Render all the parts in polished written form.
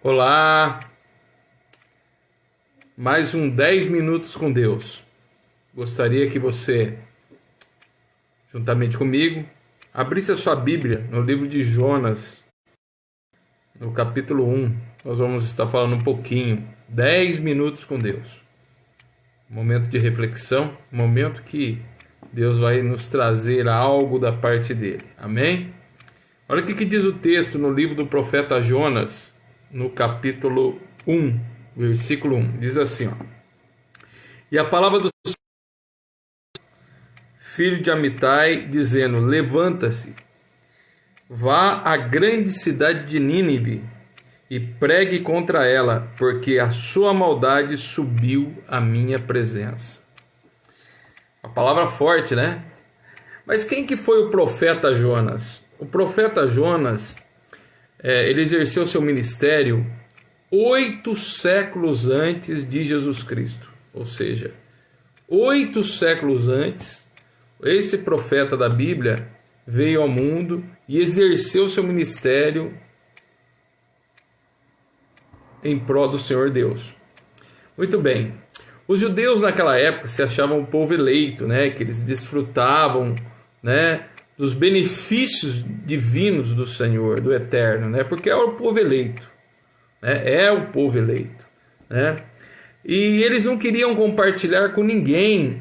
Olá, mais um 10 minutos com Deus. Gostaria que você, juntamente comigo, abrisse a sua Bíblia no livro de Jonas, no capítulo 1. Nós vamos estar falando um pouquinho, 10 minutos com Deus. Momento de reflexão, momento que Deus vai nos trazer algo da parte dele. Amém? Olha o que diz o texto no livro do profeta Jonas, no capítulo 1, versículo 1. Diz assim, ó: E a palavra do filho de Amitai, dizendo: Levanta-se, vá à grande cidade de Nínive e pregue contra ela, porque a sua maldade subiu à minha presença. A palavra forte, né? Mas quem que foi o profeta Jonas? O profeta Jonas, ele exerceu seu ministério 8 séculos antes de Jesus Cristo. Ou seja, 8 séculos antes, esse profeta da Bíblia veio ao mundo e exerceu seu ministério em prol do Senhor Deus. Muito bem. Os judeus naquela época se achavam um povo eleito, né? Que eles desfrutavam, né, dos benefícios divinos do Senhor, do Eterno, né? Porque é o povo eleito, né? É o povo eleito, né? E eles não queriam compartilhar com ninguém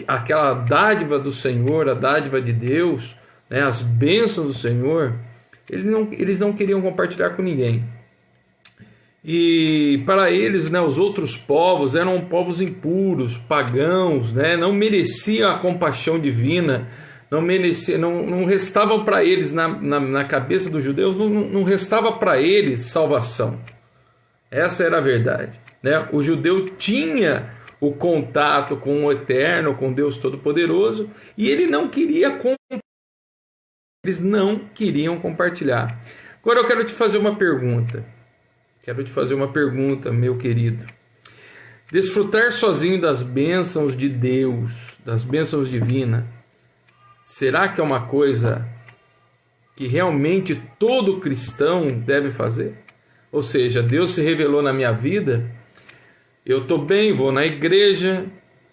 aquela dádiva do Senhor, a dádiva de Deus, né? As bênçãos do Senhor. Eles não queriam compartilhar com ninguém. E para eles, né, os outros povos eram povos impuros, pagãos, né, não mereciam a compaixão divina, não restava para eles, na cabeça dos judeus, não restava para eles salvação. Essa era a verdade, né? O judeu tinha o contato com o Eterno, com Deus Todo-Poderoso, e ele não queria eles não queriam compartilhar. Agora eu quero te fazer uma pergunta. Meu querido. Desfrutar sozinho das bênçãos de Deus, das bênçãos divinas, será que é uma coisa que realmente todo cristão deve fazer? Ou seja, Deus se revelou na minha vida, eu estou bem, vou na igreja,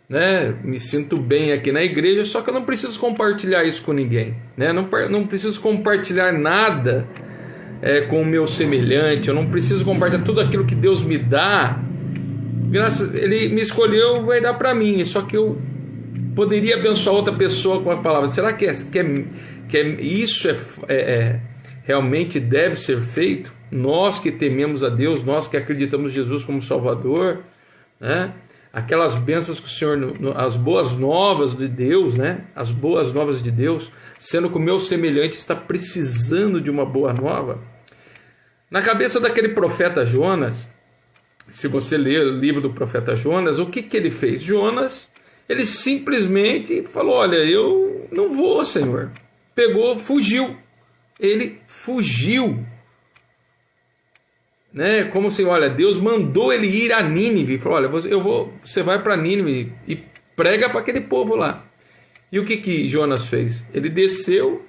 né? Me sinto bem aqui na igreja, só que eu não preciso compartilhar isso com ninguém, né? Não preciso compartilhar nada com o meu semelhante, eu não preciso compartilhar tudo aquilo que Deus me dá. Ele me escolheu, vai dar para mim, só que eu poderia abençoar outra pessoa com as palavras. Será que isso realmente deve ser feito? Nós que tememos a Deus, nós que acreditamos em Jesus como Salvador, né? Aquelas bênçãos que o Senhor, as boas novas de Deus, né? As boas novas de Deus, sendo que o meu semelhante está precisando de uma boa nova. Na cabeça daquele profeta Jonas, se você ler o livro do profeta Jonas, o que ele fez? Jonas, ele simplesmente falou: olha, eu não vou, Senhor. Pegou, fugiu. Ele fugiu. Né? Como assim, olha, Deus mandou ele ir a Nínive. Falou: olha, você vai para Nínive e prega para aquele povo lá. E o que Jonas fez? Ele desceu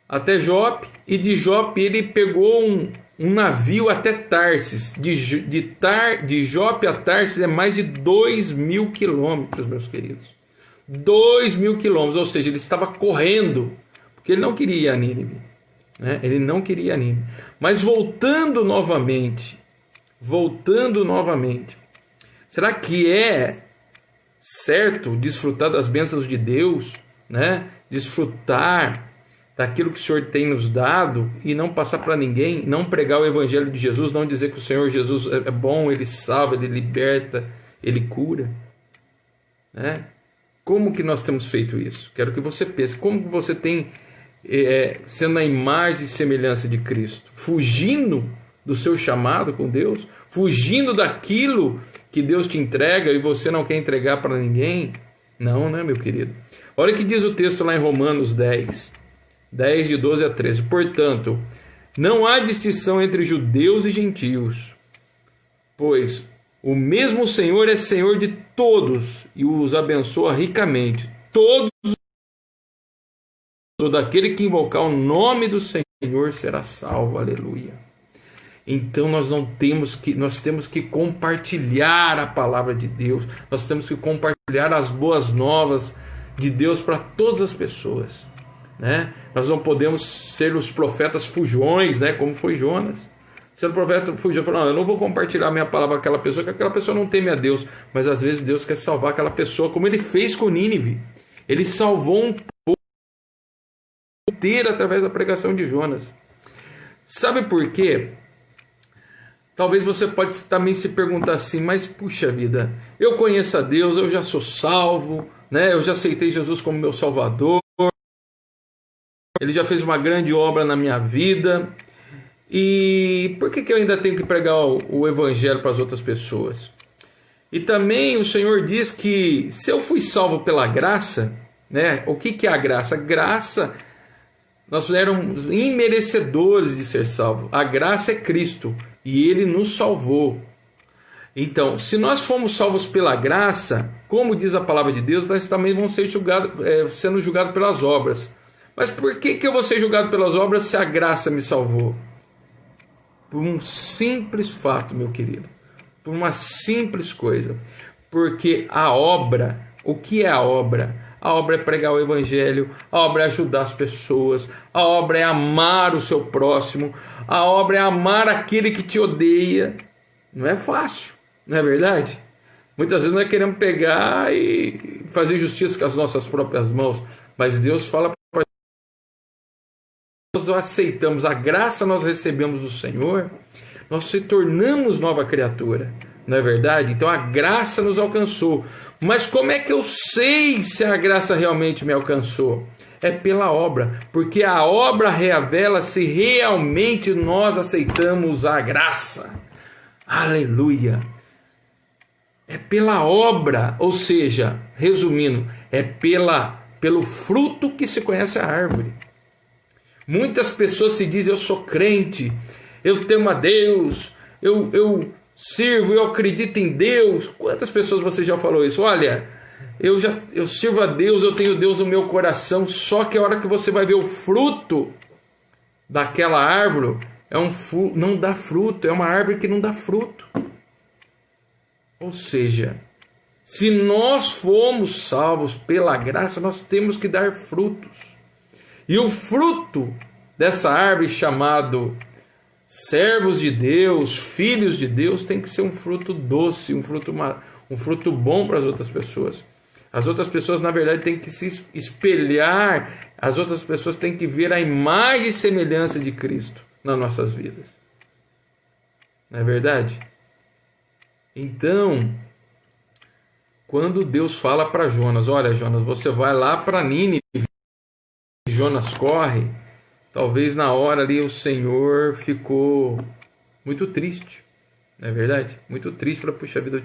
até Jope, e de Jope ele pegou um navio até Tarsis. De Jope a Tarsis é mais de 2.000 quilômetros, meus queridos. 2.000 quilômetros, ou seja, ele estava correndo, porque ele não queria ir a Nínive, né? Ele não queria ir a Nínive. Mas voltando novamente, será que é certo desfrutar das bênçãos de Deus, né? Desfrutar daquilo que o Senhor tem nos dado e não passar para ninguém, não pregar o Evangelho de Jesus, não dizer que o Senhor Jesus é bom, Ele salva, Ele liberta, Ele cura, né? Como que nós temos feito isso? Quero que você pense, como que você tem sendo a imagem e semelhança de Cristo, fugindo do seu chamado com Deus, fugindo daquilo que Deus te entrega e você não quer entregar para ninguém? Não, né, meu querido? Olha o que diz o texto lá em Romanos 10, de 12 a 13. Portanto, não há distinção entre judeus e gentios, pois o mesmo Senhor é Senhor de todos e os abençoa ricamente. Todo aquele que invocar o nome do Senhor Senhor será salvo, aleluia. Então nós temos que compartilhar a palavra de Deus, nós temos que compartilhar as boas novas de Deus para todas as pessoas, né? Nós não podemos ser os profetas fujões, né? Como foi Jonas. Sendo profeta fujão, falando, eu não vou compartilhar a minha palavra com aquela pessoa, que aquela pessoa não teme a Deus, mas às vezes Deus quer salvar aquela pessoa, como ele fez com Nínive. Ele salvou um povo inteiro através da pregação de Jonas. Sabe por quê? Talvez você pode também se perguntar assim, mas puxa vida, eu conheço a Deus, eu já sou salvo, né? Eu já aceitei Jesus como meu Salvador, Ele já fez uma grande obra na minha vida, e por que eu ainda tenho que pregar o Evangelho para as outras pessoas? E também o Senhor diz que se eu fui salvo pela graça, né? O que é a graça? A graça, nós éramos imerecedores de ser salvos. A graça é Cristo e Ele nos salvou. Então, se nós fomos salvos pela graça, como diz a palavra de Deus, nós também vamos ser sendo julgados pelas obras. Mas por que eu vou ser julgado pelas obras se a graça me salvou? Por um simples fato, meu querido. Por uma simples coisa. Porque a obra, o que é a obra? A obra é pregar o Evangelho, a obra é ajudar as pessoas, a obra é amar o seu próximo, a obra é amar aquele que te odeia. Não é fácil, não é verdade? Muitas vezes nós queremos pegar e fazer justiça com as nossas próprias mãos, mas Deus fala para nós aceitamos a graça, nós recebemos do Senhor, nós se tornamos nova criatura, não é verdade? Então a graça nos alcançou. Mas como é que eu sei se a graça realmente me alcançou? É pela obra, porque a obra revela se realmente nós aceitamos a graça. Aleluia! É pela obra, ou seja, resumindo, é pelo fruto que se conhece a árvore. Muitas pessoas se dizem, eu sou crente, eu temo a Deus, eu sirvo, eu acredito em Deus. Quantas pessoas você já falou isso? Olha, eu sirvo a Deus, eu tenho Deus no meu coração, só que a hora que você vai ver o fruto daquela árvore, não dá fruto, é uma árvore que não dá fruto. Ou seja, se nós fomos salvos pela graça, nós temos que dar frutos. E o fruto dessa árvore chamado servos de Deus, filhos de Deus, tem que ser um fruto doce, um fruto bom para as outras pessoas. As outras pessoas, na verdade, têm que se espelhar, as outras pessoas têm que ver a imagem e semelhança de Cristo nas nossas vidas. Não é verdade? Então, quando Deus fala para Jonas, olha Jonas, você vai lá para Nínive, Jonas corre, talvez na hora ali o Senhor ficou muito triste, não é verdade? Muito triste, falou, puxa vida,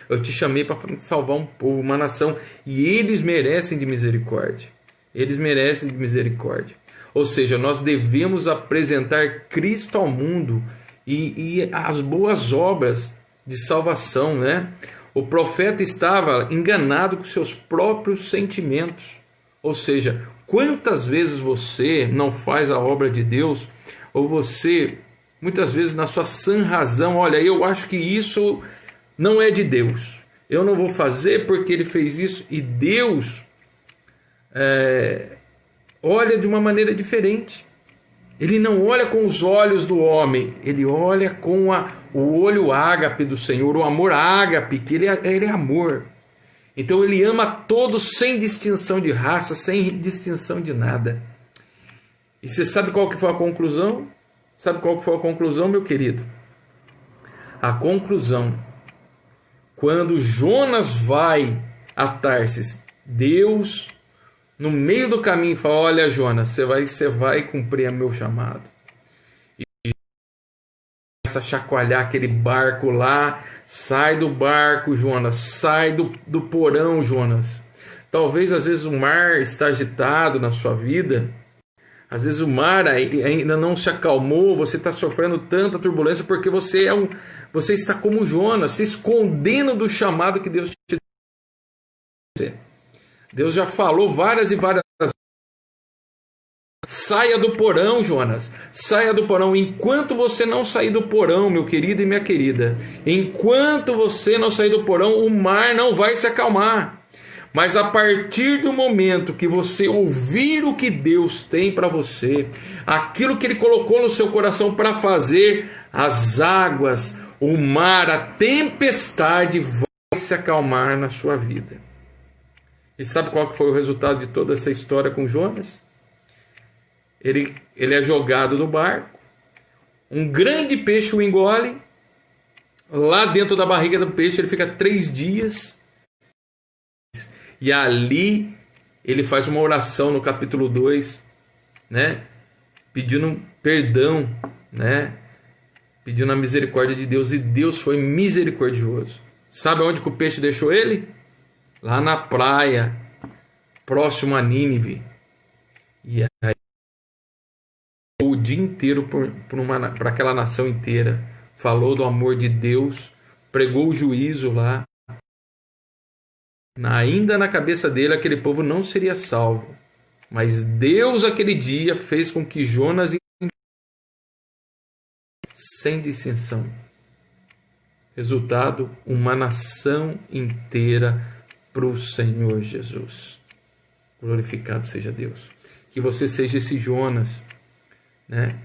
eu te chamei para salvar um povo, uma nação, e eles merecem de misericórdia. Eles merecem de misericórdia. Ou seja, nós devemos apresentar Cristo ao mundo e as boas obras de salvação, né? O profeta estava enganado com seus próprios sentimentos. Ou seja, quantas vezes você não faz a obra de Deus, ou você, muitas vezes na sua sã razão, olha, eu acho que isso não é de Deus, eu não vou fazer porque ele fez isso, e Deus olha de uma maneira diferente. Ele não olha com os olhos do homem, ele olha com o olho ágape do Senhor, o amor ágape, que ele é amor. Então ele ama todos sem distinção de raça, sem distinção de nada. E você sabe qual que foi a conclusão? Sabe qual que foi a conclusão, meu querido? A conclusão, quando Jonas vai a Tarsis, Deus, no meio do caminho, fala, olha Jonas, você vai cumprir o meu chamado. E começa a chacoalhar aquele barco lá, sai do barco, Jonas, sai do porão, Jonas. Talvez às vezes o mar está agitado na sua vida, às vezes o mar ainda não se acalmou, você está sofrendo tanta turbulência porque você está como Jonas, se escondendo do chamado que Deus te deu. Deus já falou várias e várias vezes, Saia do porão, Jonas. Saia do porão. Enquanto você não sair do porão, meu querido e minha querida, enquanto você não sair do porão, o mar não vai se acalmar. Mas a partir do momento que você ouvir o que Deus tem para você, aquilo que Ele colocou no seu coração para fazer, as águas, o mar, a tempestade vai se acalmar na sua vida. E sabe qual que foi o resultado de toda essa história com Jonas? Ele é jogado do barco, um grande peixe o engole, lá dentro da barriga do peixe ele fica 3 dias, e ali ele faz uma oração no capítulo 2, né? Pedindo perdão, né? Pedindo a misericórdia de Deus, e Deus foi misericordioso. Sabe onde que o peixe deixou ele? Lá na praia, próximo a Nínive. E aí, o dia inteiro para aquela nação inteira, falou do amor de Deus, pregou o juízo lá. Ainda na cabeça dele, aquele povo não seria salvo. Mas Deus, aquele dia, fez com que Jonas, sem distinção. Resultado, uma nação inteira para o Senhor Jesus. Glorificado seja Deus. Que você seja esse Jonas, né?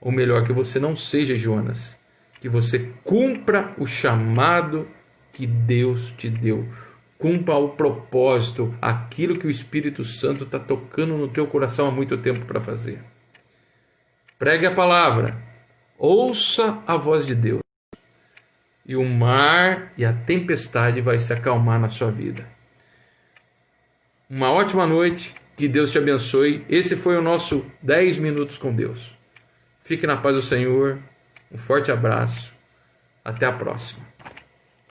Ou melhor, que você não seja Jonas. Que você cumpra o chamado que Deus te deu. Cumpra o propósito, aquilo que o Espírito Santo está tocando no teu coração há muito tempo para fazer. Pregue a palavra. Ouça a voz de Deus. E o mar e a tempestade vai se acalmar na sua vida. Uma ótima noite, que Deus te abençoe. Esse foi o nosso 10 minutos com Deus. Fique na paz do Senhor, um forte abraço, até a próxima.